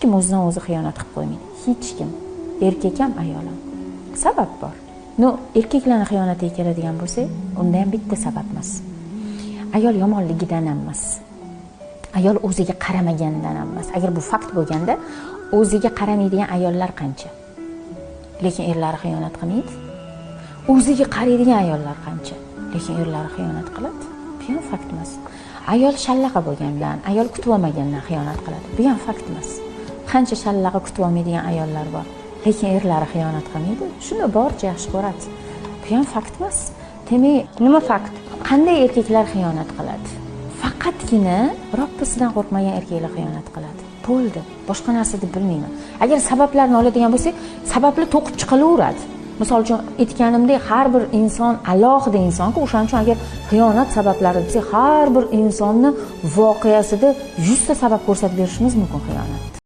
kim o'zidan o'zi xiyonat qilib qo'ymaydi. Hech kim. Erkak ham, ayol ham. Sabab bor. Erkaklarning xiyonatiga keladigan bo'lsak, unda ham bitta sabab emas. Ayol yomonligidan emas. Ayol o'ziga qaramaganidan emas. Agar bu fakt bo'lganda, o'ziga qaramaydigan ayollar qancha? Lekin erlari xiyonat qilmaydi. O'ziga qaraydigan ayollar qancha? Lekin erlari xiyonat qiladi. Bu ham fakt emas. Ayol shallaqa bo'lgandan, ayol kutib olmagandan xiyonat qiladi. Bu ham fakt emas. Qancha shallaqa kutib olmaydigan ayollar bor, lekin erlari xiyonat qilmaydi. Shuni barcha yaxshi ko'radi. Bu ham fakt emas. Demak, nima fakt? Qanday erkaklar xiyonat qiladi? Faqatgina Robbisidan qo'rqmagan erkaklar xiyonat qiladi. Bo'ldi. Boshqa narsa deb bilmayman. Agar sabablarni oladigan bo'lsak, sabablar to'qib chiqilaveradi. Misol uchun aytganimdek, har bir inson alohida insonku, o'shaning uchun agar xiyonat sabablari desak, har bir insonni voqeasida 100 ta sabab ko'rsatib berishimiz mumkin xiyonat.